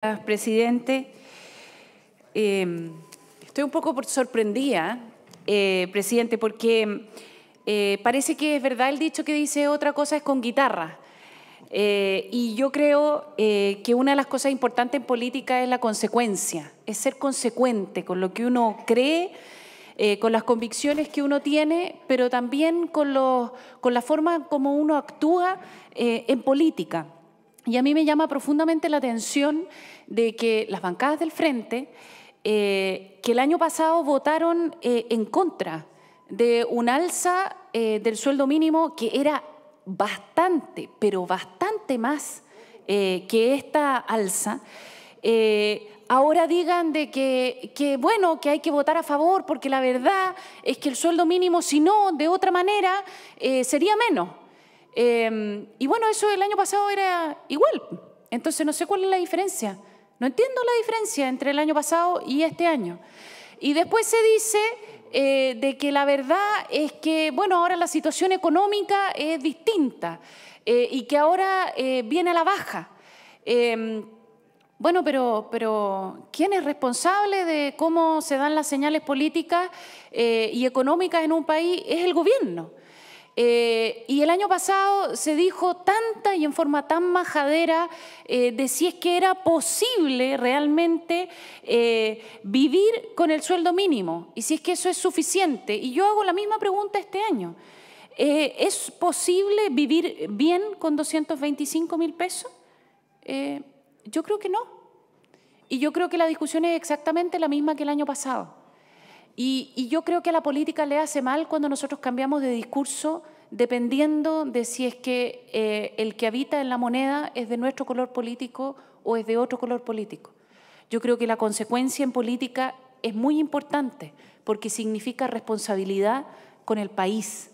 Gracias, presidente. Estoy un poco sorprendida, presidente, porque parece que es verdad el dicho que dice otra cosa es con guitarra. Y yo creo que una de las cosas importantes en política es la consecuencia, es ser consecuente con lo que uno cree, con las convicciones que uno tiene, pero también con la forma como uno actúa en política. Y a mí me llama profundamente la atención de que las bancadas del Frente, que el año pasado votaron en contra de un alza del sueldo mínimo que era bastante, pero bastante más que esta alza, ahora digan de bueno, que hay que votar a favor porque la verdad es que el sueldo mínimo, si no, de otra manera, sería menos. Y bueno, eso el año pasado era igual. Entonces no sé cuál es la diferencia. No entiendo la diferencia entre el año pasado y este año. Y después se dice de que la verdad es que, bueno, ahora la situación económica es distinta y que ahora viene a la baja. Bueno, pero ¿quién es responsable de cómo se dan las señales políticas y económicas en un país? Es el gobierno. Y el año pasado se dijo tanta y en forma tan majadera de si es que era posible realmente vivir con el sueldo mínimo y si es que eso es suficiente. Y yo hago la misma pregunta este año. ¿Es posible vivir bien con 225.000 pesos? Yo creo que no. Y yo creo que la discusión es exactamente la misma que el año pasado. Y yo creo que a la política le hace mal cuando nosotros cambiamos de discurso dependiendo de si es que el que habita en la moneda es de nuestro color político o es de otro color político. Yo creo que la consecuencia en política es muy importante porque significa responsabilidad con el país.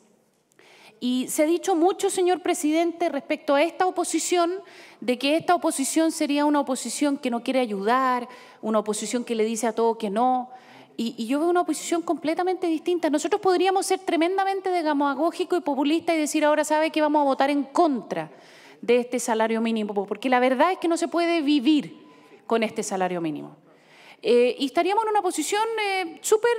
Y se ha dicho mucho, señor presidente, respecto a esta oposición, de que esta oposición sería una oposición que no quiere ayudar, una oposición que le dice a todo que no. Y yo veo una oposición completamente distinta. Nosotros podríamos ser tremendamente demagógicos y populistas y decir ahora sabe que vamos a votar en contra de este salario mínimo, porque la verdad es que no se puede vivir con este salario mínimo. Y estaríamos en una posición súper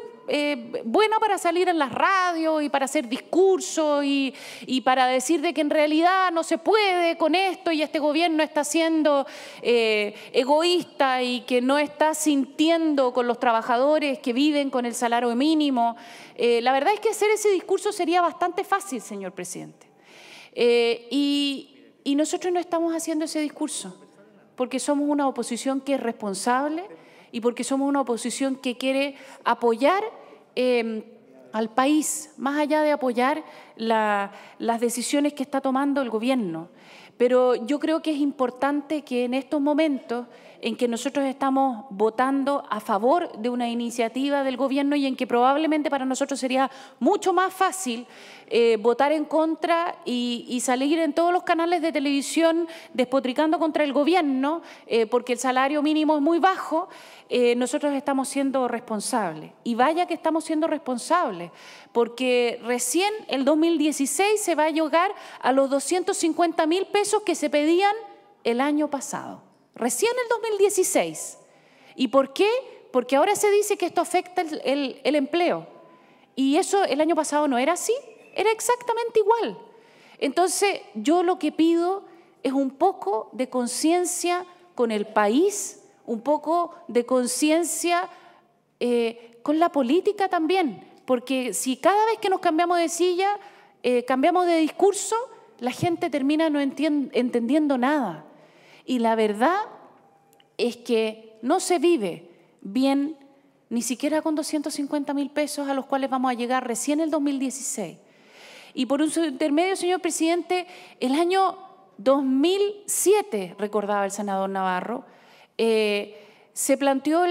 buena para salir en las radios y para hacer discursos y para decir de que en realidad no se puede con esto y este gobierno está siendo egoísta y que no está sintiendo con los trabajadores que viven con el salario mínimo. La verdad es que hacer ese discurso sería bastante fácil, señor presidente. Y nosotros no estamos haciendo ese discurso porque somos una oposición que es responsable y porque somos una oposición que quiere apoyar al país, más allá de apoyar las decisiones que está tomando el gobierno. Pero yo creo que es importante que en estos momentos en que nosotros estamos votando a favor de una iniciativa del gobierno y en que probablemente para nosotros sería mucho más fácil votar en contra y salir en todos los canales de televisión despotricando contra el gobierno porque el salario mínimo es muy bajo, nosotros estamos siendo responsables. Y vaya que estamos siendo responsables, porque recién el 2016 se va a llegar a los 250.000 pesos que se pedían el año pasado. Recién el 2016. ¿Y por qué? Porque ahora se dice que esto afecta el empleo. Y eso el año pasado no era así, era exactamente igual. Entonces, yo lo que pido es un poco de conciencia con el país, un poco de conciencia con la política también. Porque si cada vez que nos cambiamos de silla, cambiamos de discurso, la gente termina no entendiendo nada. Y la verdad es que no se vive bien ni siquiera con 250.000 pesos a los cuales vamos a llegar recién el 2016. Y por un intermedio, señor presidente, el año 2007, recordaba el senador Navarro, se planteó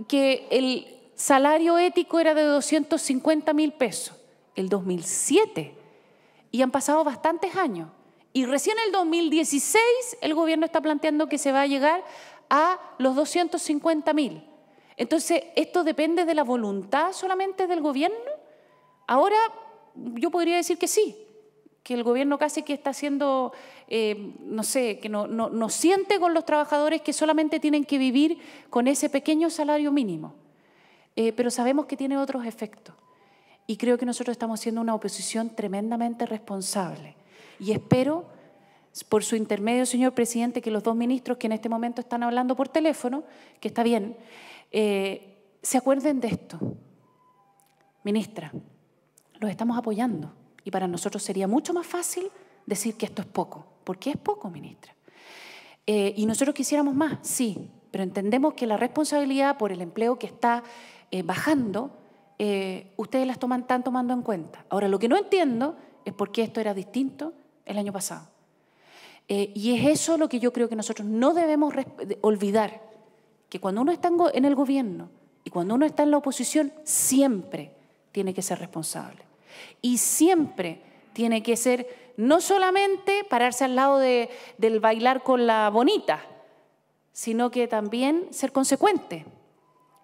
que el salario ético era de 250.000 pesos. El 2007. Y han pasado bastantes años. Y recién en el 2016 el gobierno está planteando que se va a llegar a los 250.000. Entonces, ¿esto depende de la voluntad solamente del gobierno? Ahora yo podría decir que sí, que el gobierno casi que está haciendo, no sé, que no siente con los trabajadores que solamente tienen que vivir con ese pequeño salario mínimo. Pero sabemos que tiene otros efectos. Y creo que nosotros estamos siendo una oposición tremendamente responsable. Y espero, por su intermedio, señor presidente, que los dos ministros que en este momento están hablando por teléfono, que está bien, se acuerden de esto. Ministra, los estamos apoyando. Y para nosotros sería mucho más fácil decir que esto es poco. ¿Por qué es poco, ministra? Y nosotros quisiéramos más, sí, pero entendemos que la responsabilidad por el empleo que está bajando, ustedes la están tomando en cuenta. Ahora, lo que no entiendo es por qué esto era distinto el año pasado. Y es eso lo que yo creo que nosotros no debemos olvidar, que cuando uno está en el gobierno y cuando uno está en la oposición, siempre tiene que ser responsable. Y siempre tiene que ser no solamente pararse al lado del bailar con la bonita, sino que también ser consecuente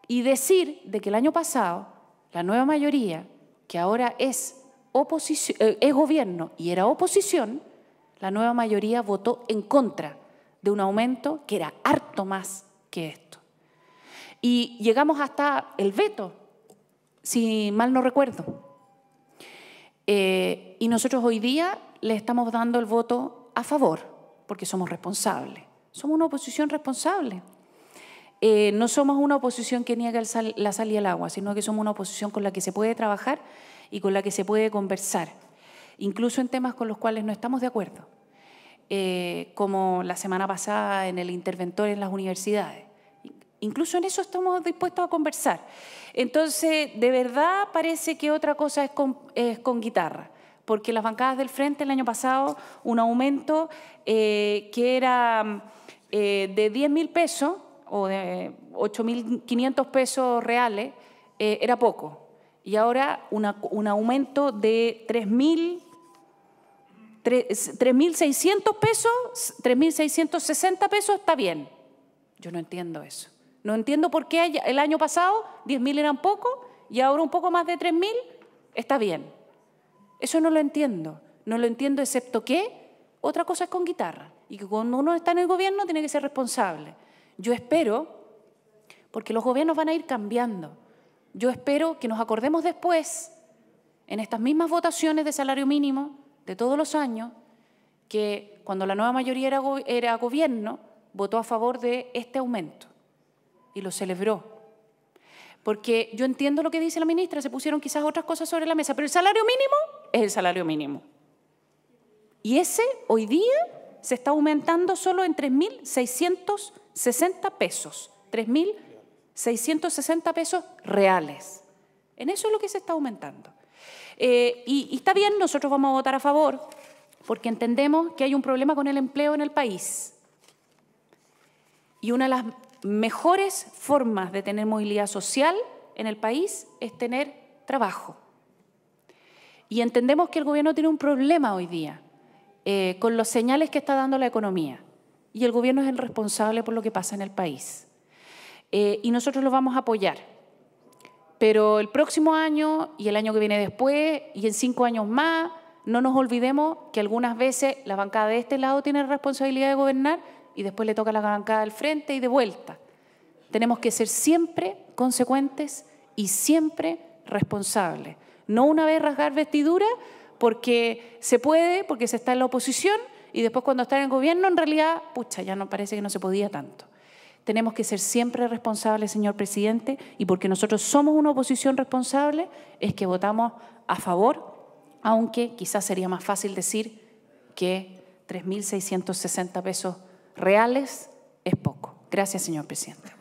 y decir de que el año pasado la nueva mayoría, que ahora es gobierno y era oposición, la nueva mayoría votó en contra de un aumento que era harto más que esto. Y llegamos hasta el veto, si mal no recuerdo. Y nosotros hoy día le estamos dando el voto a favor, porque somos responsables. Somos una oposición responsable. No somos una oposición que niega la sal y el agua, sino que somos una oposición con la que se puede trabajar y con la que se puede conversar, incluso en temas con los cuales no estamos de acuerdo, como la semana pasada en el interventor en las universidades. Incluso en eso estamos dispuestos a conversar. Entonces, de verdad parece que otra cosa es con guitarra, porque las bancadas del Frente el año pasado, un aumento que era de 10.000 pesos o de 8.500 pesos reales, era poco. Y ahora un aumento de 3.600 pesos, 3.660 pesos está bien. Yo no entiendo eso. No entiendo por qué el año pasado 10.000 eran poco y ahora un poco más de 3.000 está bien. Eso no lo entiendo. No lo entiendo excepto que otra cosa es con guitarra y que cuando uno está en el gobierno tiene que ser responsable. Yo espero, porque los gobiernos van a ir cambiando, yo espero que nos acordemos después, en estas mismas votaciones de salario mínimo de todos los años, que cuando la nueva mayoría era gobierno, votó a favor de este aumento. Y lo celebró. Porque yo entiendo lo que dice la ministra, se pusieron quizás otras cosas sobre la mesa, pero el salario mínimo es el salario mínimo. Y ese hoy día se está aumentando solo en 3.660 pesos. 3.660 pesos reales. En eso es lo que se está aumentando. Y está bien, nosotros vamos a votar a favor, porque entendemos que hay un problema con el empleo en el país. Y una de las mejores formas de tener movilidad social en el país es tener trabajo. Y entendemos que el gobierno tiene un problema hoy día con los señales que está dando la economía. Y el gobierno es el responsable por lo que pasa en el país. Y nosotros lo vamos a apoyar. Pero el próximo año y el año que viene después y en 5 años más, no nos olvidemos que algunas veces la bancada de este lado tiene responsabilidad de gobernar y después le toca a la bancada del frente y de vuelta. Tenemos que ser siempre consecuentes y siempre responsables. No una vez rasgar vestidura porque se puede, porque se está en la oposición y después cuando está en el gobierno en realidad, pucha, ya no parece que no se podía tanto. Tenemos que ser siempre responsables, señor presidente, y porque nosotros somos una oposición responsable es que votamos a favor, aunque quizás sería más fácil decir que 3.660 pesos reales es poco. Gracias, señor presidente.